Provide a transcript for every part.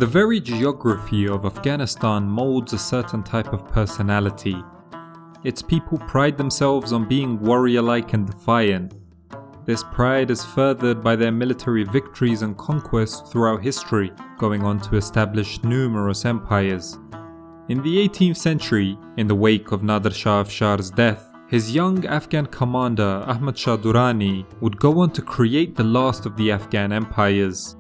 The very geography of Afghanistan molds a certain type of personality. Its people pride themselves on being warrior-like and defiant. This pride is furthered by their military victories and conquests throughout history, going on to establish numerous empires. In the 18th century, in the wake of Nader Shah Afshar's death, his young Afghan commander Ahmad Shah Durrani would go on to create the last of the Afghan empires.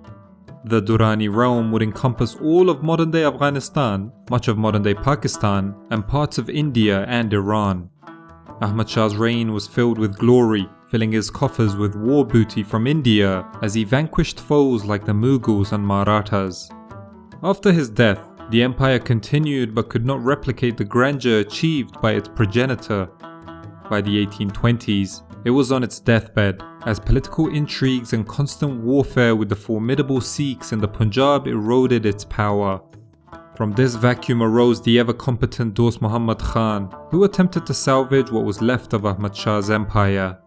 The Durrani realm would encompass all of modern-day Afghanistan, much of modern-day Pakistan, and parts of India and Iran. Ahmad Shah's reign was filled with glory, filling his coffers with war booty from India as he vanquished foes like the Mughals and Marathas. After his death, the empire continued but could not replicate the grandeur achieved by its progenitor. By the 1820s, it was on its deathbed, as political intrigues and constant warfare with the formidable Sikhs in the Punjab eroded its power. From this vacuum arose the ever-competent Dost Muhammad Khan, who attempted to salvage what was left of Ahmad Shah's empire.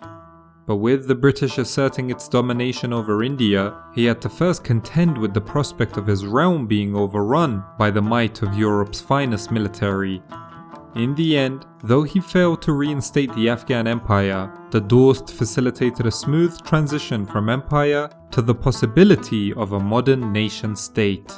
But with the British asserting its domination over India, he had to first contend with the prospect of his realm being overrun by the might of Europe's finest military. In the end, though he failed to reinstate the Afghan empire, the Dost facilitated a smooth transition from empire to the possibility of a modern nation state.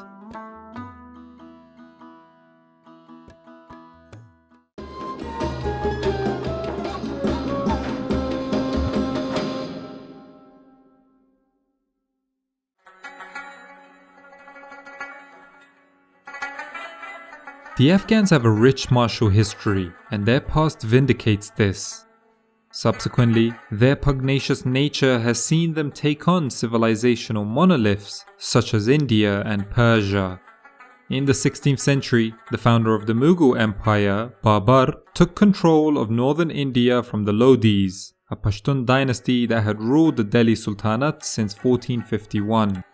The Afghans have a rich martial history, and their past vindicates this. Subsequently, their pugnacious nature has seen them take on civilizational monoliths such as India and Persia. In the 16th century, the founder of the Mughal Empire, Babar, took control of northern India from the Lodis, a Pashtun dynasty that had ruled the Delhi Sultanate since 1451.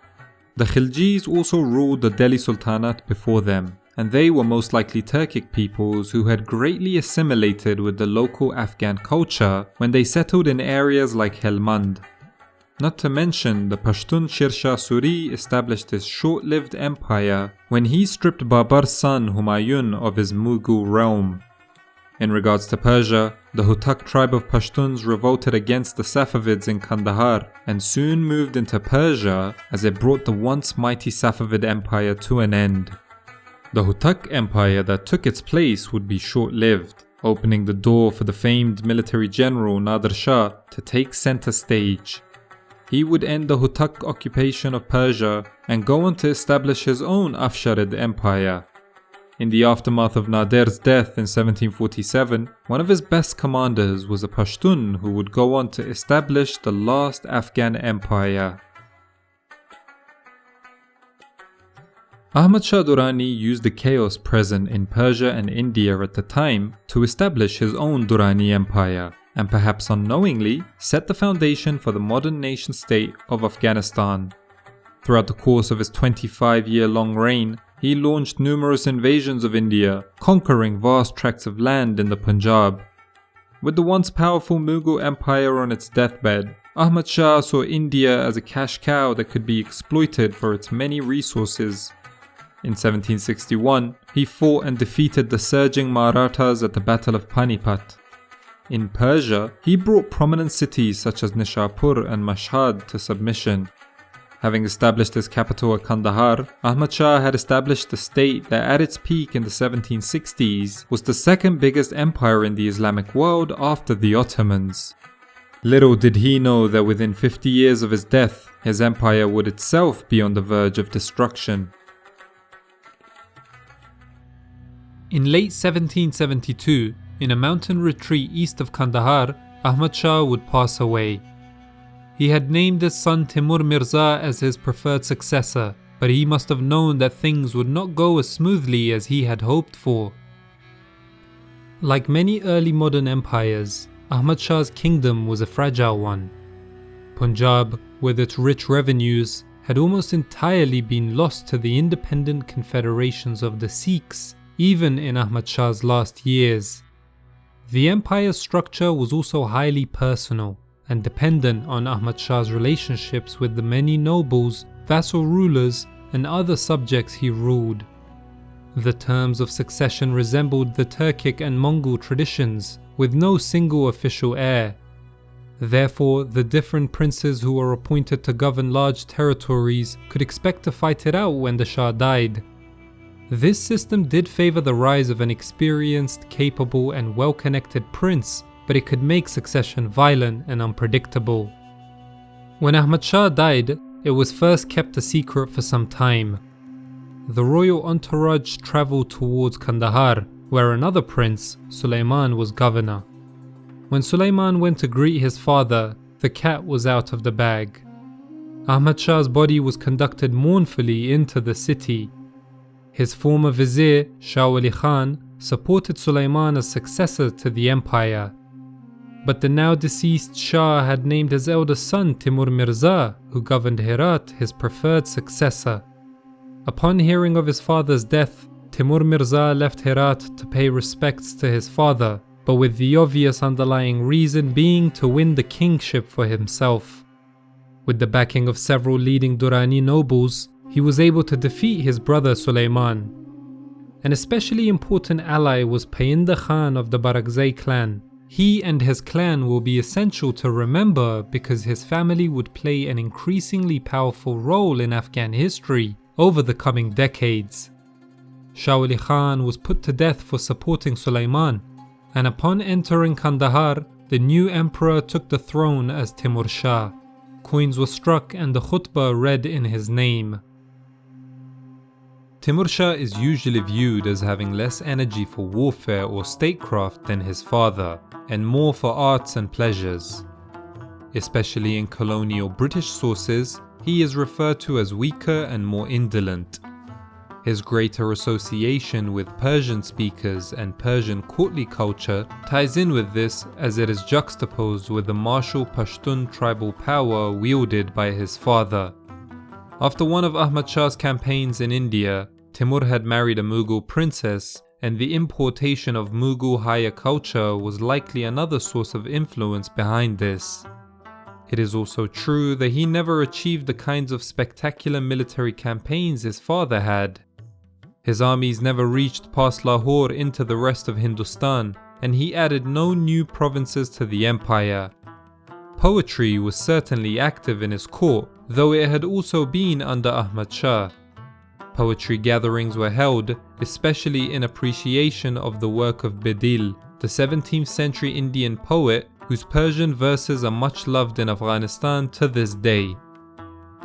The Khiljis also ruled the Delhi Sultanate before them, and they were most likely Turkic peoples who had greatly assimilated with the local Afghan culture when they settled in areas like Elman. Not to mention, the Pashtun Sher Shah Suri established his short-lived empire when he stripped Babar's son Humayun of his Mughal realm. In regards to Persia, the Hutak tribe of Pashtuns revolted against the Safavids in Kandahar and soon moved into Persia as it brought the once mighty Safavid empire to an end. The Hutak empire that took its place would be short-lived, opening the door for the famed military general Nader Shah to take center stage. He would end the Hutak occupation of Persia and go on to establish his own Afsharid empire. In the aftermath of Nader's death in 1747, one of his best commanders was a Pashtun who would go on to establish the last Afghan empire. Ahmad Shah Durrani used the chaos present in Persia and India at the time to establish his own Durrani empire, and perhaps unknowingly set the foundation for the modern nation state of Afghanistan. Throughout the course of his 25-year-long reign, he launched numerous invasions of India, conquering vast tracts of land in the Punjab. With the once powerful Mughal Empire on its deathbed, Ahmad Shah saw India as a cash cow that could be exploited for its many resources. In 1761, he fought and defeated the surging Marathas at the Battle of Panipat. In Persia, he brought prominent cities such as Nishapur and Mashhad to submission. Having established his capital at Kandahar, Ahmad Shah had established a state that at its peak in the 1760s was the second biggest empire in the Islamic world after the Ottomans. Little did he know that within 50 years of his death, his empire would itself be on the verge of destruction. In late 1772, in a mountain retreat east of Kandahar, Ahmad Shah would pass away. He had named his son Timur Mirza as his preferred successor, but he must have known that things would not go as smoothly as he had hoped for. Like many early modern empires, Ahmad Shah's kingdom was a fragile one. Punjab, with its rich revenues, had almost entirely been lost to the independent confederations of the Sikhs, even in Ahmad Shah's last years. The empire's structure was also highly personal and dependent on Ahmad Shah's relationships with the many nobles, vassal rulers, and other subjects he ruled. The terms of succession resembled the Turkic and Mongol traditions, with no single official heir. Therefore, the different princes who were appointed to govern large territories could expect to fight it out when the Shah died. This system did favor the rise of an experienced, capable, and well-connected prince, but it could make succession violent and unpredictable. When Ahmad Shah died, it was first kept a secret for some time. The royal entourage travelled towards Kandahar, where another prince, Suleiman, was governor. When Suleiman went to greet his father, the cat was out of the bag. Ahmad Shah's body was conducted mournfully into the city. His former vizier, Shah Wali Khan, supported Suleiman as successor to the empire. But the now deceased Shah had named his eldest son Timur Mirza, who governed Herat, his preferred successor. Upon hearing of his father's death, Timur Mirza left Herat to pay respects to his father, but with the obvious underlying reason being to win the kingship for himself. With the backing of several leading Durrani nobles, he was able to defeat his brother Suleiman. An especially important ally was Painda Khan of the Barakzai clan. He and his clan will be essential to remember because his family would play an increasingly powerful role in Afghan history over the coming decades. Shah Wali Khan was put to death for supporting Suleiman, and upon entering Kandahar, the new emperor took the throne as Timur Shah. Coins were struck and the khutbah read in his name. Timur Shah is usually viewed as having less energy for warfare or statecraft than his father, and more for arts and pleasures. Especially in colonial British sources, he is referred to as weaker and more indolent. His greater association with Persian speakers and Persian courtly culture ties in with this, as it is juxtaposed with the martial Pashtun tribal power wielded by his father. After one of Ahmad Shah's campaigns in India, Timur had married a Mughal princess, and the importation of Mughal higher culture was likely another source of influence behind this. It is also true that he never achieved the kinds of spectacular military campaigns his father had. His armies never reached past Lahore into the rest of Hindustan, and he added no new provinces to the empire. Poetry was certainly active in his court, though it had also been under Ahmad Shah. Poetry gatherings were held, especially in appreciation of the work of Bedil, the 17th century Indian poet whose Persian verses are much loved in Afghanistan to this day.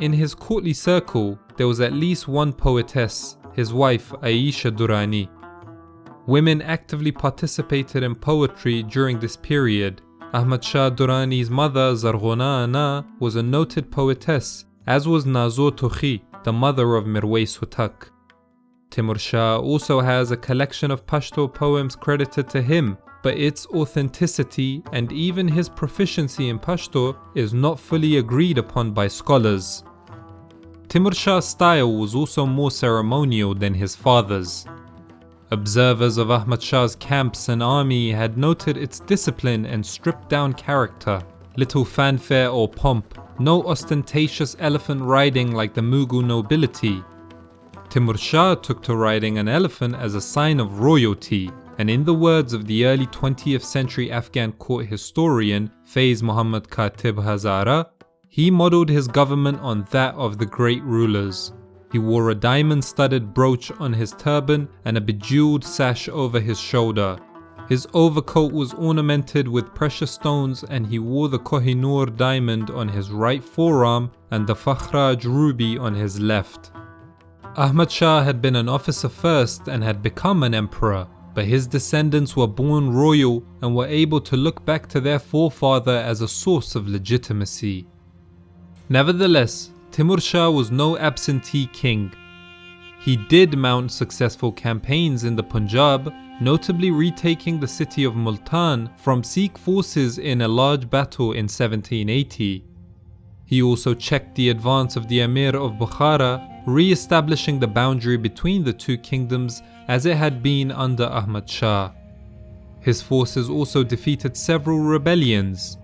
In his courtly circle, there was at least one poetess, his wife Aisha Durrani. Women actively participated in poetry during this period. Ahmad Shah Durrani's mother Zarghuna Ana was a noted poetess, as was Nazo Tukhi, the mother of Mirwais Hutak. Timur Shah also has a collection of Pashto poems credited to him, but its authenticity and even his proficiency in Pashto is not fully agreed upon by scholars. Timur Shah's style was also more ceremonial than his father's. Observers of Ahmad Shah's camps and army had noted its discipline and stripped-down character. Little fanfare or pomp, no ostentatious elephant riding like the Mughal nobility. Timur Shah took to riding an elephant as a sign of royalty, and in the words of the early 20th century Afghan court historian Faiz Muhammad Khatib Hazara, he modelled his government on that of the great rulers. He wore a diamond-studded brooch on his turban and a bejeweled sash over his shoulder. His overcoat was ornamented with precious stones, and he wore the Kohinoor diamond on his right forearm and the Fakhraj ruby on his left. Ahmad Shah had been an officer first and had become an emperor, but his descendants were born royal and were able to look back to their forefather as a source of legitimacy. Nevertheless, Timur Shah was no absentee king. He did mount successful campaigns in the Punjab, notably retaking the city of Multan from Sikh forces in a large battle in 1780. He also checked the advance of the Emir of Bukhara, re-establishing the boundary between the two kingdoms as it had been under Ahmad Shah. His forces also defeated several rebellions.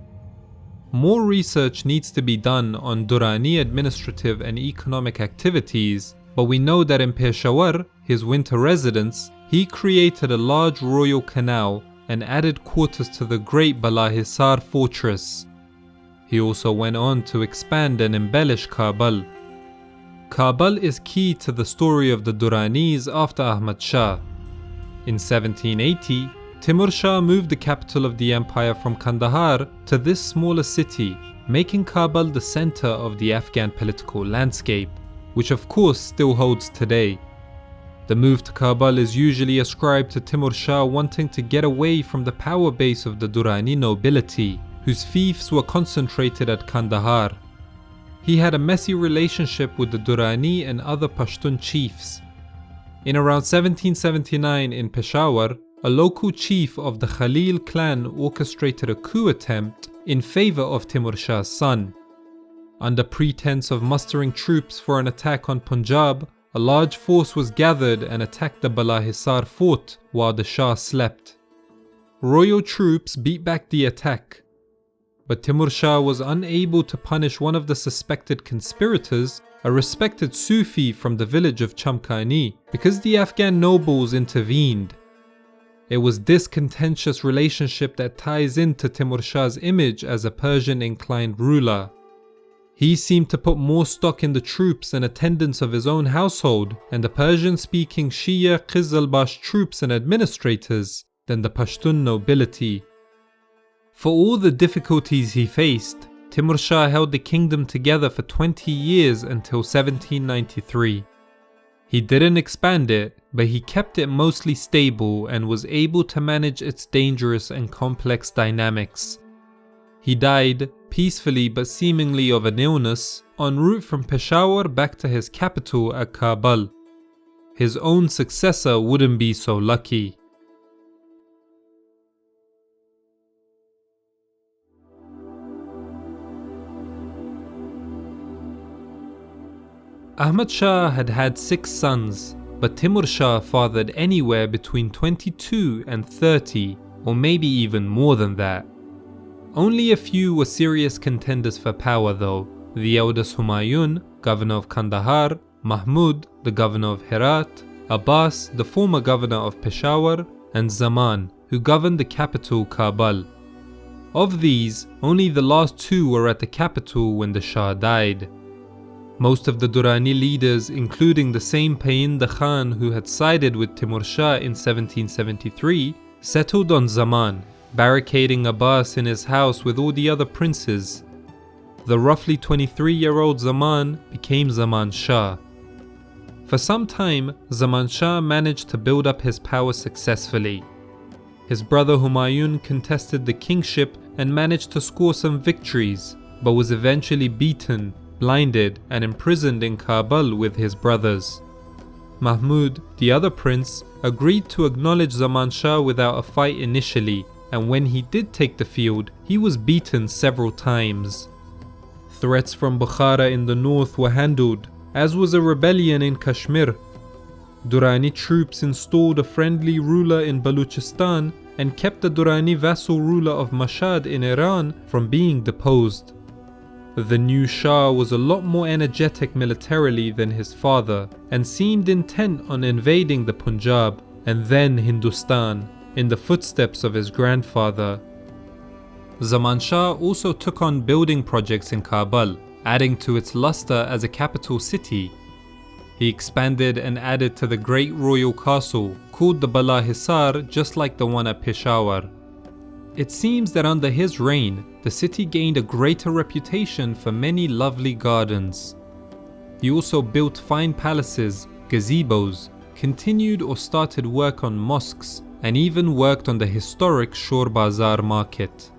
More research needs to be done on Durrani administrative and economic activities, but we know that in Peshawar, his winter residence, he created a large royal canal and added quarters to the great Balahisar fortress. He also went on to expand and embellish Kabul. Kabul is key to the story of the Duranis after Ahmad Shah. In 1780, Timur Shah moved the capital of the empire from Kandahar to this smaller city, making Kabul the center of the Afghan political landscape, which of course still holds today. The move to Kabul is usually ascribed to Timur Shah wanting to get away from the power base of the Durrani nobility, whose fiefs were concentrated at Kandahar. He had a messy relationship with the Durrani and other Pashtun chiefs. In around 1779 in Peshawar, a local chief of the Khalil clan orchestrated a coup attempt in favor of Timur Shah's son. Under pretense of mustering troops for an attack on Punjab, a large force was gathered and attacked the Balahisar fort while the Shah slept. Royal troops beat back the attack, but Timur Shah was unable to punish one of the suspected conspirators, a respected Sufi from the village of Chamkani, because the Afghan nobles intervened. It was this contentious relationship that ties into Timur Shah's image as a Persian-inclined ruler. He seemed to put more stock in the troops and attendants of his own household and the Persian-speaking Shia Qizilbash troops and administrators than the Pashtun nobility. For all the difficulties he faced, Timur Shah held the kingdom together for 20 years until 1793. He didn't expand it, but he kept it mostly stable and was able to manage its dangerous and complex dynamics. He died, peacefully but seemingly of an illness, en route from Peshawar back to his capital at Kabul. His own successor wouldn't be so lucky. Ahmad Shah had had 6 sons, but Timur Shah fathered anywhere between 22 and 30, or maybe even more than that. Only a few were serious contenders for power though: the eldest Humayun, governor of Kandahar, Mahmoud, the governor of Herat, Abbas, the former governor of Peshawar, and Zaman, who governed the capital Kabul. Of these, only the last 2 were at the capital when the Shah died. Most of the Durrani leaders, including the same Painda Khan who had sided with Timur Shah in 1773, settled on Zaman, barricading Abbas in his house with all the other princes. The roughly 23-year-old Zaman became Zaman Shah. For some time, Zaman Shah managed to build up his power successfully. His brother Humayun contested the kingship and managed to score some victories, but was eventually beaten, blinded, and imprisoned in Kabul with his brothers. Mahmoud, the other prince, agreed to acknowledge Zaman Shah without a fight initially, and when he did take the field, he was beaten several times. Threats from Bukhara in the north were handled, as was a rebellion in Kashmir. Durrani troops installed a friendly ruler in Baluchistan and kept the Durrani vassal ruler of Mashhad in Iran from being deposed. The new Shah was a lot more energetic militarily than his father and seemed intent on invading the Punjab and then Hindustan in the footsteps of his grandfather. Zaman Shah also took on building projects in Kabul, adding to its luster as a capital city. He expanded and added to the great royal castle called the Balahisar, just like the one at Peshawar. It seems that under his reign, the city gained a greater reputation for many lovely gardens. He also built fine palaces, gazebos, continued or started work on mosques, and even worked on the historic Shor Bazar market.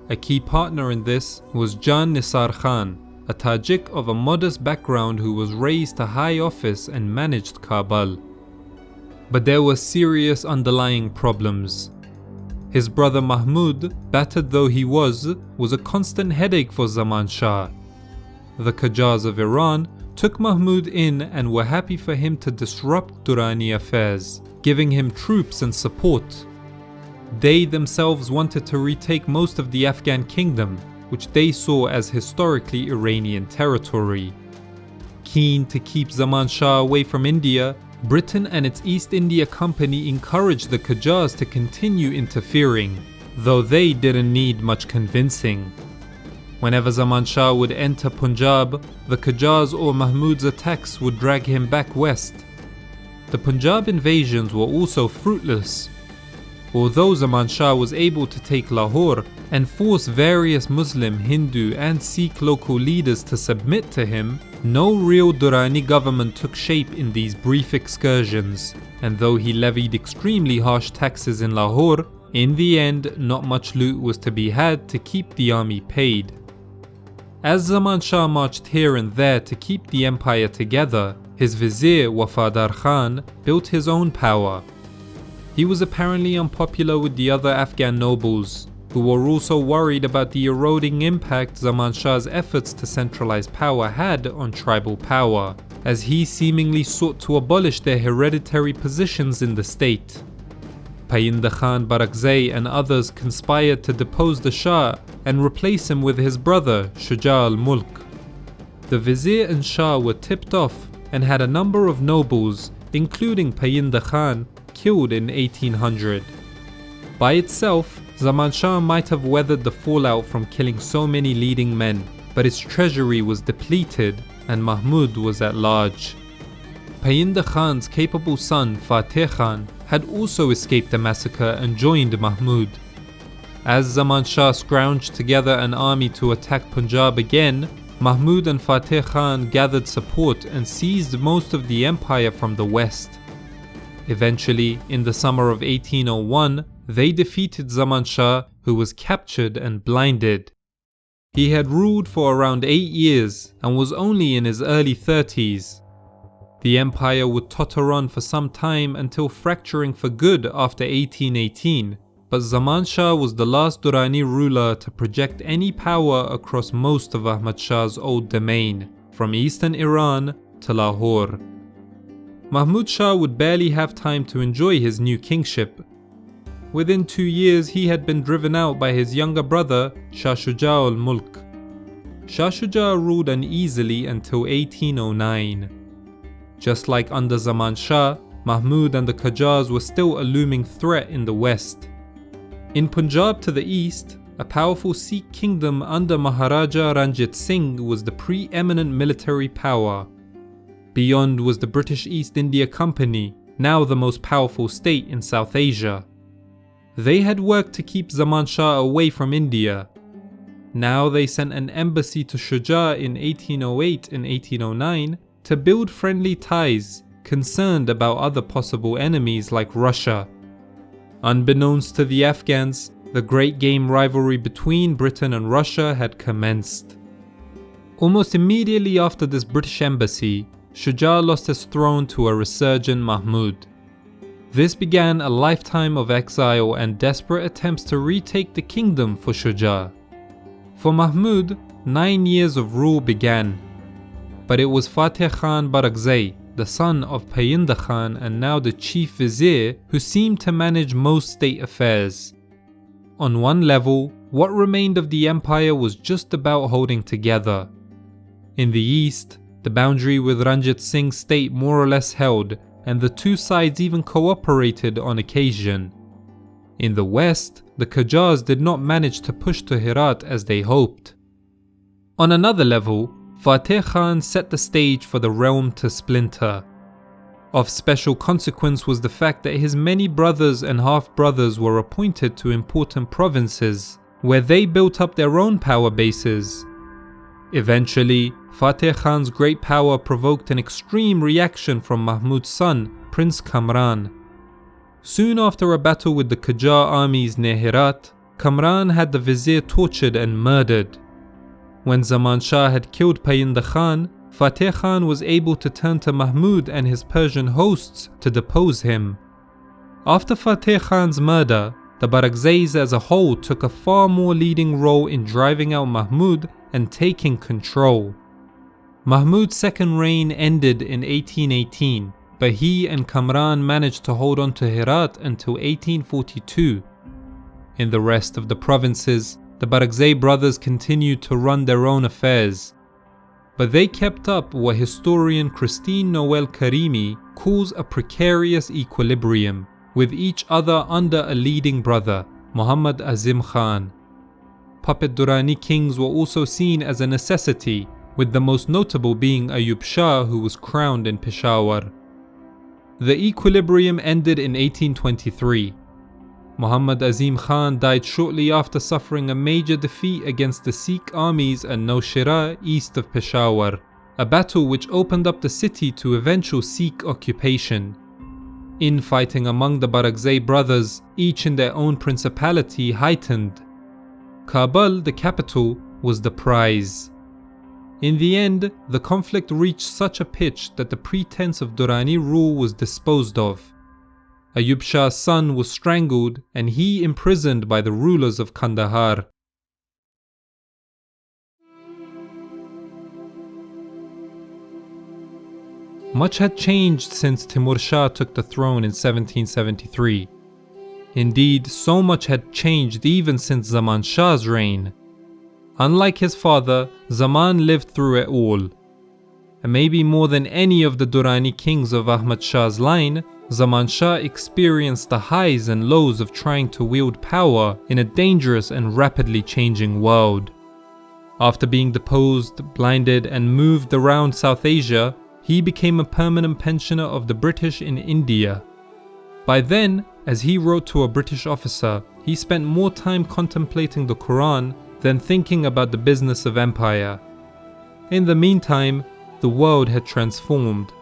A key partner in this was Jan Nisar Khan, a Tajik of a modest background who was raised to high office and managed Kabul. But there were serious underlying problems. His brother Mahmoud, battered though he was a constant headache for Zaman Shah. The Qajars of Iran took Mahmoud in and were happy for him to disrupt Durrani affairs, giving him troops and support. They themselves wanted to retake most of the Afghan kingdom, which they saw as historically Iranian territory. keen to keep Zaman Shah away from India, Britain and its East India Company encouraged the Qajars to continue interfering, though they didn't need much convincing. Whenever Zaman Shah would enter Punjab, the Qajars or Mahmud's attacks would drag him back west. The Punjab invasions were also fruitless. Although Zaman Shah was able to take Lahore and force various Muslim, Hindu and Sikh local leaders to submit to him, no real Durrani government took shape in these brief excursions, and though he levied extremely harsh taxes in Lahore, in the end not much loot was to be had to keep the army paid. As Zaman Shah marched here and there to keep the empire together, his vizier Wafadar Khan built his own power. He was apparently unpopular with the other Afghan nobles, who were also worried about the eroding impact Zaman Shah's efforts to centralize power had on tribal power, as he seemingly sought to abolish their hereditary positions in the state. Painda Khan Barakzai and others conspired to depose the Shah and replace him with his brother Shuja al-Mulk. The vizier and Shah were tipped off and had a number of nobles, including Painda Khan, killed in 1800. By itself, Zaman Shah might have weathered the fallout from killing so many leading men, but its treasury was depleted and Mahmud was at large. Painda Khan's capable son Fateh Khan had also escaped the massacre and joined Mahmud. As Zaman Shah scrounged together an army to attack Punjab again, Mahmud and Fateh Khan gathered support and seized most of the empire from the west. Eventually, in the summer of 1801, they defeated Zaman Shah, who was captured and blinded. He had ruled for around 8 years and was only in his early 30s. The empire would totter on for some time until fracturing for good after 1818, but Zaman Shah was the last Durrani ruler to project any power across most of Ahmad Shah's old domain, from eastern Iran to Lahore. Mahmud Shah would barely have time to enjoy his new kingship. Within 2 years he had been driven out by his younger brother Shah Shuja al-Mulk. Shah Shuja ruled uneasily until 1809. Just like under Zaman Shah, Mahmud and the Qajars were still a looming threat in the west. In Punjab to the east, a powerful Sikh kingdom under Maharaja Ranjit Singh was the preeminent military power. Beyond was the British East India Company, now the most powerful state in South Asia. They had worked to keep Zaman Shah away from India. Now they sent an embassy to Shuja in 1808 and 1809 to build friendly ties, concerned about other possible enemies like Russia. Unbeknownst to the Afghans, the great game rivalry between Britain and Russia had commenced. Almost immediately after this British embassy, Shuja lost his throne to a resurgent Mahmud. This began a lifetime of exile and desperate attempts to retake the kingdom for Shuja. For Mahmud, 9 years of rule began. But it was Fateh Khan Barakzai, the son of Painda Khan and now the chief vizier, who seemed to manage most state affairs. On one level, what remained of the empire was just about holding together. In the east, the boundary with Ranjit Singh's state more or less held, and the two sides even cooperated on occasion. In the west, the Qajars did not manage to push to Herat as they hoped. On another level, Fateh Khan set the stage for the realm to splinter. Of special consequence was the fact that his many brothers and half-brothers were appointed to important provinces, where they built up their own power bases. Eventually, Fateh Khan's great power provoked an extreme reaction from Mahmud's son, Prince Kamran. Soon after a battle with the Qajar armies near Herat, Kamran had the vizier tortured and murdered. When Zaman Shah had killed Painda Khan, Fateh Khan was able to turn to Mahmud and his Persian hosts to depose him. After Fateh Khan's murder, the Barakzais as a whole took a far more leading role in driving out Mahmud and taking control. Mahmud's second reign ended in 1818, but he and Kamran managed to hold on to Herat until 1842. In the rest of the provinces, the Barakzai brothers continued to run their own affairs. but they kept up what historian Christine Noel Karimi calls a precarious equilibrium, with each other under a leading brother, Muhammad Azim Khan. Puppet Durrani kings were also seen as a necessity, with the most notable being Ayub Shah, who was crowned in Peshawar. The equilibrium ended in 1823. Muhammad Azim Khan died shortly after suffering a major defeat against the Sikh armies at Naushera east of Peshawar, a battle which opened up the city to eventual Sikh occupation. Infighting among the Barakzai brothers, each in their own principality, heightened. Kabul, the capital, was the prize. In the end, the conflict reached such a pitch that the pretense of Durrani rule was disposed of. Ayub Shah's son was strangled and he imprisoned by the rulers of Kandahar. Much had changed since Timur Shah took the throne in 1773. Indeed, so much had changed even since Zaman Shah's reign. Unlike his father, Zaman lived through it all. And maybe more than any of the Durrani kings of Ahmad Shah's line, Zaman Shah experienced the highs and lows of trying to wield power in a dangerous and rapidly changing world. After being deposed, blinded, and moved around South Asia, he became a permanent pensioner of the British in India. By then, as he wrote to a British officer, he spent more time contemplating the Quran than thinking about the business of empire. In the meantime, the world had transformed.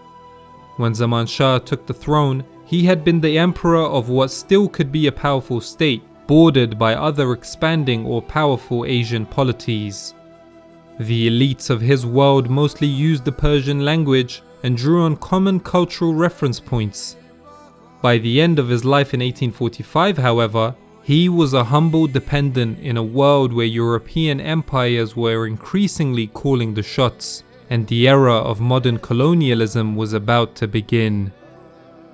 When Zaman Shah took the throne, he had been the emperor of what still could be a powerful state, bordered by other expanding or powerful Asian polities. The elites of his world mostly used the Persian language and drew on common cultural reference points. By the end of his life in 1845, however, he was a humble dependent in a world where European empires were increasingly calling the shots, and the era of modern colonialism was about to begin.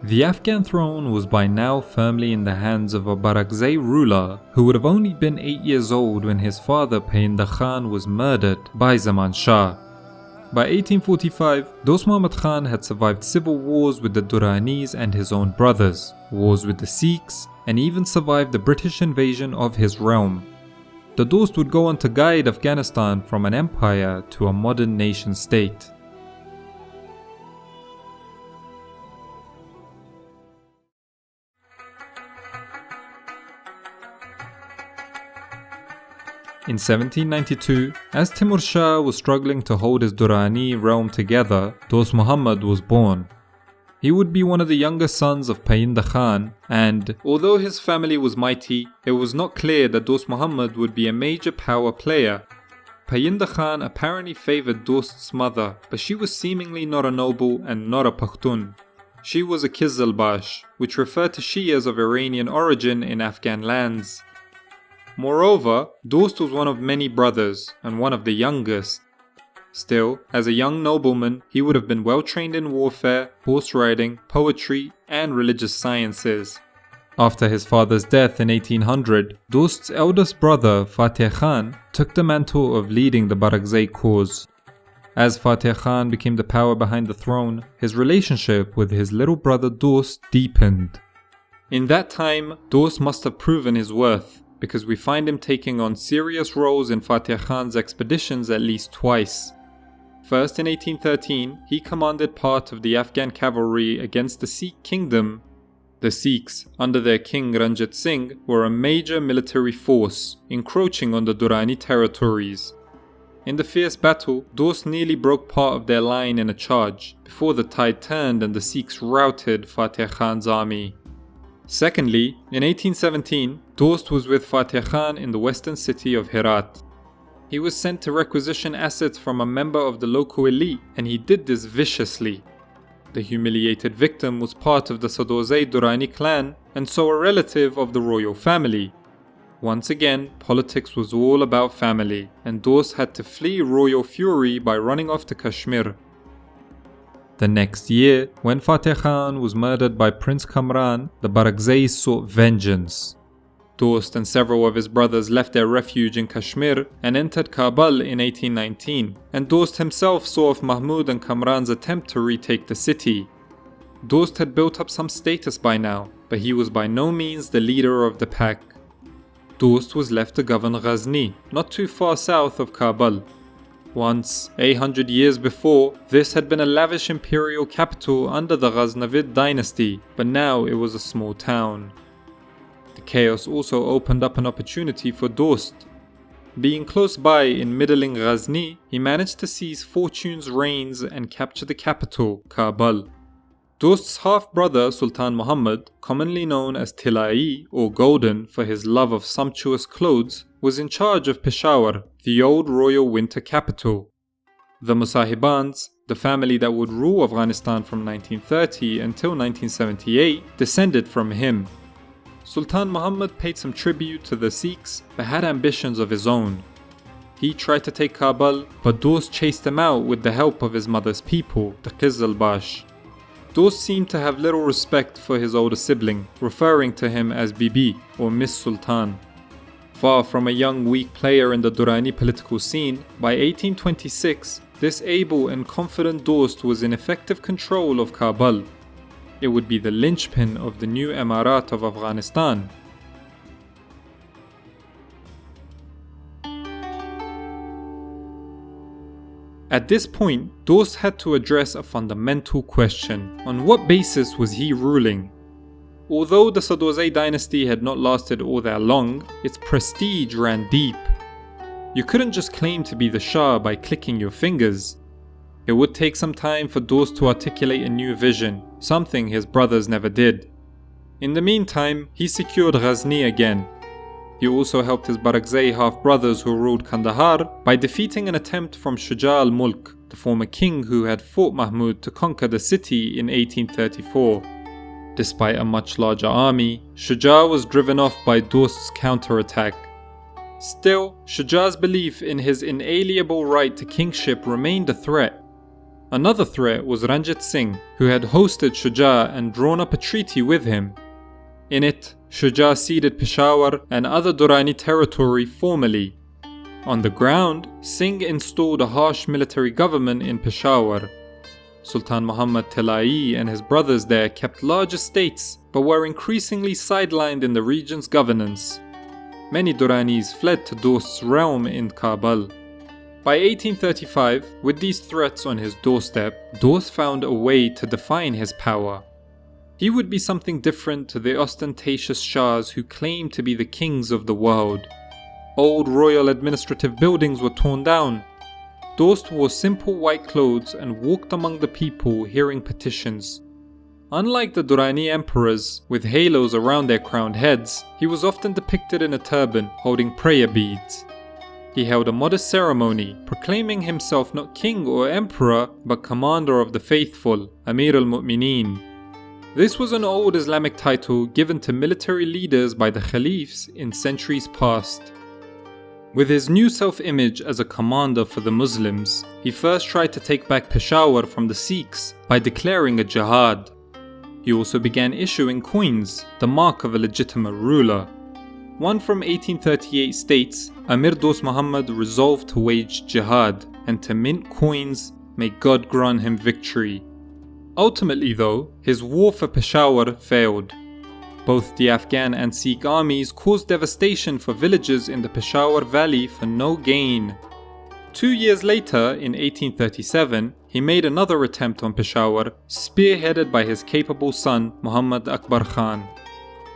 The Afghan throne was by now firmly in the hands of a Barakzai ruler who would have only been 8 years old when his father Painda Khan was murdered by Zaman Shah. By 1845, Dost Muhammad Khan had survived civil wars with the Durranis and his own brothers, wars with the Sikhs, and even survived the British invasion of his realm. The Dost would go on to guide Afghanistan from an empire to a modern nation state. In 1792, as Timur Shah was struggling to hold his Durrani realm together, Dost Muhammad was born. He would be one of the younger sons of Painda Khan, and although his family was mighty, it was not clear that Dost Muhammad would be a major power player. Painda Khan apparently favoured Dost's mother, but she was seemingly not a noble and not a Pakhtun. She was a Kizilbash, which referred to Shias of Iranian origin in Afghan lands. Moreover, Dost was one of many brothers, and one of the youngest. Still, as a young nobleman, he would have been well trained in warfare, horse riding, poetry, and religious sciences. After his father's death in 1800, Dost's eldest brother, Fateh Khan, took the mantle of leading the Barakzai cause. As Fateh Khan became the power behind the throne, his relationship with his little brother Dost deepened. In that time, Dost must have proven his worth, because we find him taking on serious roles in Fateh Khan's expeditions at least twice. First in 1813, he commanded part of the Afghan cavalry against the Sikh kingdom. The Sikhs, under their king Ranjit Singh, were a major military force, encroaching on the Durrani territories. In the fierce battle, Dost nearly broke part of their line in a charge, before the tide turned and the Sikhs routed Fateh Khan's army. Secondly, in 1817, Dost was with Fateh Khan in the western city of Herat. He was sent to requisition assets from a member of the local elite, and he did this viciously. The humiliated victim was part of the Sadozai Durrani clan, and so a relative of the royal family. Once again, politics was all about family, and Dost had to flee royal fury by running off to Kashmir. The next year, when Fateh Khan was murdered by Prince Kamran, the Barakzais sought vengeance. Dost and several of his brothers left their refuge in Kashmir and entered Kabul in 1819, and Dost himself saw off Mahmoud and Kamran's attempt to retake the city. Dost had built up some status by now, but he was by no means the leader of the pack. Dost was left to govern Ghazni, not too far south of Kabul. Once, 800 years before, this had been a lavish imperial capital under the Ghaznavid dynasty, but now it was a small town. The chaos also opened up an opportunity for Dost. Being close by in middling Ghazni, he managed to seize Fortune's reins and capture the capital, Kabul. Dost's half-brother Sultan Muhammad, commonly known as Tilai or Golden for his love of sumptuous clothes, was in charge of Peshawar, the old royal winter capital. The Musahibans, the family that would rule Afghanistan from 1930 until 1978, descended from him. Sultan Muhammad paid some tribute to the Sikhs but had ambitions of his own. He tried to take Kabul, but Dost chased him out with the help of his mother's people, the Qizilbash. Dost seemed to have little respect for his older sibling, referring to him as Bibi or Miss Sultan. Far from a young weak player in the Durrani political scene, by 1826 this able and confident Dost was in effective control of Kabul. It would be the linchpin of the new Emirat of Afghanistan. At this point, Dost had to address a fundamental question: on what basis was he ruling? Although the Sadozai dynasty had not lasted all that long, its prestige ran deep. You couldn't just claim to be the Shah by clicking your fingers. It would take some time for Dost to articulate a new vision, something his brothers never did. In the meantime, he secured Ghazni again. He also helped his Barakzai half-brothers who ruled Kandahar by defeating an attempt from Shuja al-Mulk, the former king who had fought Mahmoud to conquer the city in 1834. Despite a much larger army, Shuja was driven off by Dost's counterattack. Still, Shuja's belief in his inalienable right to kingship remained a threat. Another threat was Ranjit Singh, who had hosted Shuja and drawn up a treaty with him. In it, Shuja ceded Peshawar and other Durrani territory formally. On the ground, Singh installed a harsh military government in Peshawar. Sultan Muhammad Tilai and his brothers there kept large estates, but were increasingly sidelined in the region's governance. Many Durranis fled to Dost's realm in Kabul. By 1835, with these threats on his doorstep, Dost found a way to define his power. He would be something different to the ostentatious Shahs who claimed to be the kings of the world. Old royal administrative buildings were torn down. Dost wore simple white clothes and walked among the people hearing petitions. Unlike the Durrani emperors, with halos around their crowned heads, he was often depicted in a turban holding prayer beads. He held a modest ceremony, proclaiming himself not king or emperor, but commander of the faithful, Amir al-Mu'mineen. This was an old Islamic title given to military leaders by the caliphs in centuries past. With his new self-image as a commander for the Muslims, he first tried to take back Peshawar from the Sikhs by declaring a jihad. He also began issuing coins, the mark of a legitimate ruler. One from 1838 states, Amir Dost Muhammad resolved to wage jihad and to mint coins, may God grant him victory. Ultimately though, his war for Peshawar failed. Both the Afghan and Sikh armies caused devastation for villages in the Peshawar Valley for no gain. 2 years later, in 1837, he made another attempt on Peshawar, spearheaded by his capable son Muhammad Akbar Khan.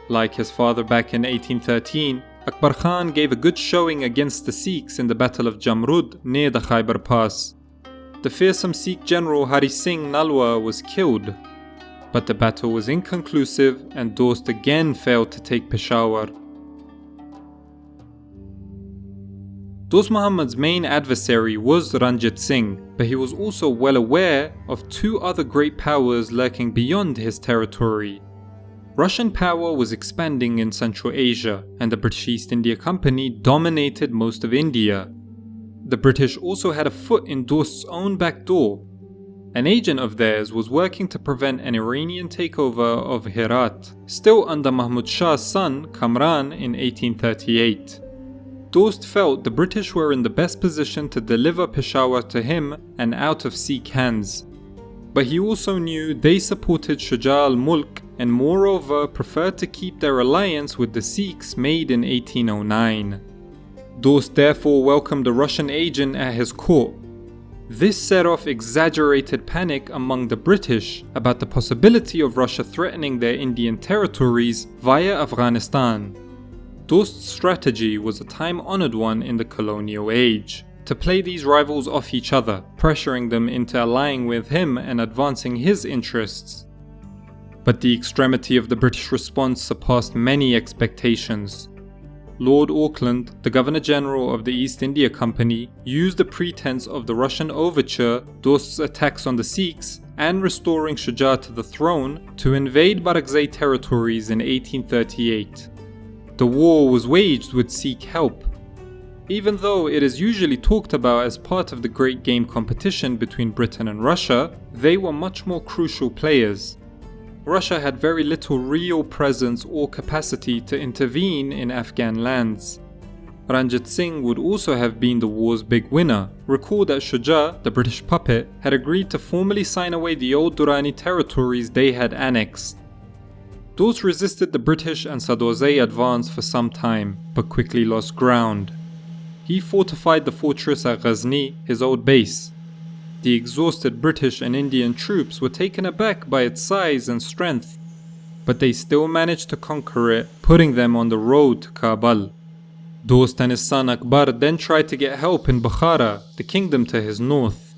Like his father back in 1813, Akbar Khan gave a good showing against the Sikhs in the Battle of Jamrud near the Khyber Pass. The fearsome Sikh general Hari Singh Nalwa was killed. But the battle was inconclusive and Dost again failed to take Peshawar. Dost Muhammad's main adversary was Ranjit Singh, but he was also well aware of two other great powers lurking beyond his territory. Russian power was expanding in Central Asia, and the British East India Company dominated most of India. The British also had a foot in Dost's own back door. An agent of theirs was working to prevent an Iranian takeover of Herat, still under Mahmoud Shah's son Kamran in 1838. Dost felt the British were in the best position to deliver Peshawar to him and out of Sikh hands. But he also knew they supported Shuja al-Mulk and moreover preferred to keep their alliance with the Sikhs made in 1809. Dost therefore welcomed a Russian agent at his court. This set off exaggerated panic among the British about the possibility of Russia threatening their Indian territories via Afghanistan. Dost's strategy was a time-honored one in the colonial age, to play these rivals off each other, pressuring them into allying with him and advancing his interests. But the extremity of the British response surpassed many expectations. Lord Auckland, the Governor-General of the East India Company, used the pretense of the Russian overture, Dost's attacks on the Sikhs, and restoring Shuja to the throne to invade Barakzai territories in 1838. The war was waged with Sikh help. Even though it is usually talked about as part of the great game competition between Britain and Russia, they were much more crucial players. Russia had very little real presence or capacity to intervene in Afghan lands. Ranjit Singh would also have been the war's big winner. Recall that Shuja, the British puppet, had agreed to formally sign away the old Durrani territories they had annexed. Dost resisted the British and Sadozai advance for some time, but quickly lost ground. He fortified the fortress at Ghazni, his old base. The exhausted British and Indian troops were taken aback by its size and strength, but they still managed to conquer it, putting them on the road to Kabul. Dost and his son Akbar then tried to get help in Bukhara, the kingdom to his north.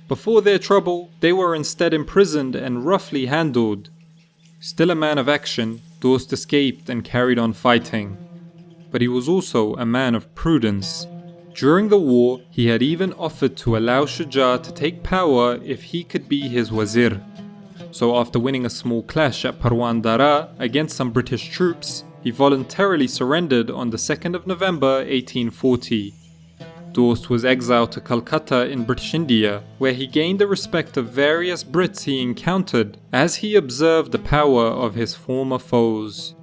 Before their trouble, they were instead imprisoned and roughly handled. Still a man of action, Dost escaped and carried on fighting. But he was also a man of prudence. During the war, he had even offered to allow Shuja to take power if he could be his wazir. So after winning a small clash at Parwan Dara against some British troops, he voluntarily surrendered on the 2nd of November 1840. Dost was exiled to Calcutta in British India, where he gained the respect of various Brits he encountered as he observed the power of his former foes.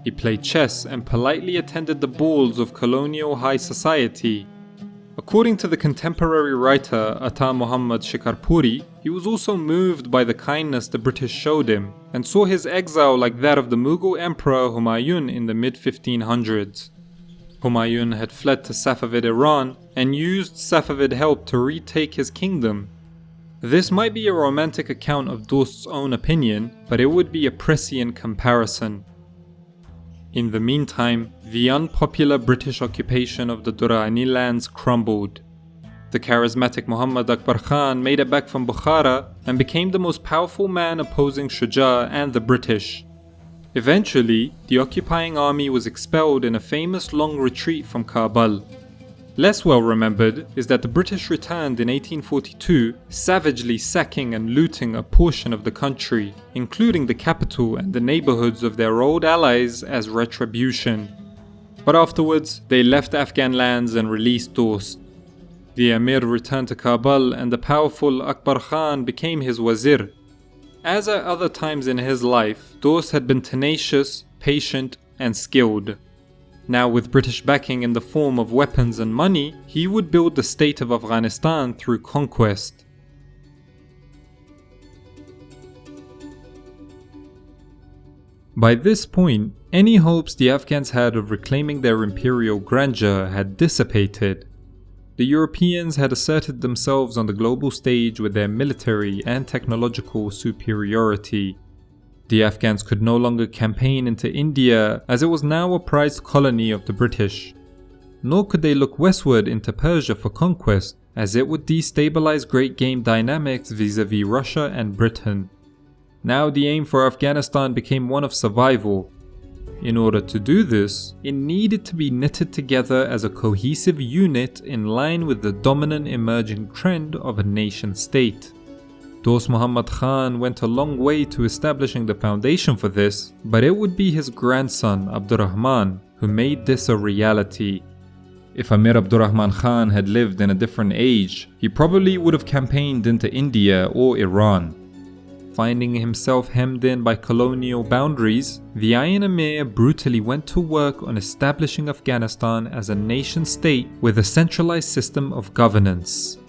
He played chess and politely attended the balls of colonial high society. According to the contemporary writer Ata Muhammad Shikarpuri, he was also moved by the kindness the British showed him and saw his exile like that of the Mughal Emperor Humayun in the mid-1500s. Humayun had fled to Safavid Iran and used Safavid help to retake his kingdom. This might be a romantic account of Dost's own opinion, but it would be a prescient comparison. In the meantime, the unpopular British occupation of the Durrani lands crumbled. The charismatic Muhammad Akbar Khan made it back from Bukhara and became the most powerful man opposing Shuja and the British. Eventually, the occupying army was expelled in a famous long retreat from Kabul. Less well remembered is that the British returned in 1842, savagely sacking and looting a portion of the country, including the capital and the neighborhoods of their old allies as retribution. But afterwards, they left Afghan lands and released Dost. The Emir returned to Kabul and the powerful Akbar Khan became his wazir. As at other times in his life, Dost had been tenacious, patient, and skilled. Now with British backing in the form of weapons and money, he would build the state of Afghanistan through conquest. By this point, any hopes the Afghans had of reclaiming their imperial grandeur had dissipated. The Europeans had asserted themselves on the global stage with their military and technological superiority. The Afghans could no longer campaign into India as it was now a prized colony of the British. Nor could they look westward into Persia for conquest, as it would destabilize great game dynamics vis-a-vis Russia and Britain. Now the aim for Afghanistan became one of survival. In order to do this, it needed to be knitted together as a cohesive unit in line with the dominant emerging trend of a nation state. Dost Muhammad Khan went a long way to establishing the foundation for this, but it would be his grandson Abdurrahman who made this a reality. If Amir Abdurrahman Khan had lived in a different age, he probably would have campaigned into India or Iran. Finding himself hemmed in by colonial boundaries, the Ayin Amir brutally went to work on establishing Afghanistan as a nation-state with a centralized system of governance.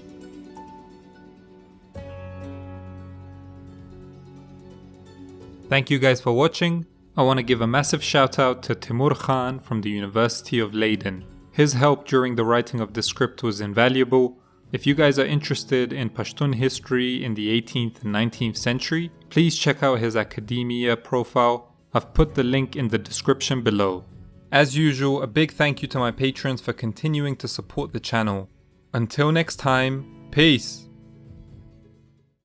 Thank you guys for watching. I want to give a massive shout out to Timur Khan from the University of Leiden. His help during the writing of the script was invaluable. If you guys are interested in Pashtun history in the 18th and 19th century, please check out his academia profile. I've put the link in the description below. As usual, a big thank you to my patrons for continuing to support the channel. Until next time, peace!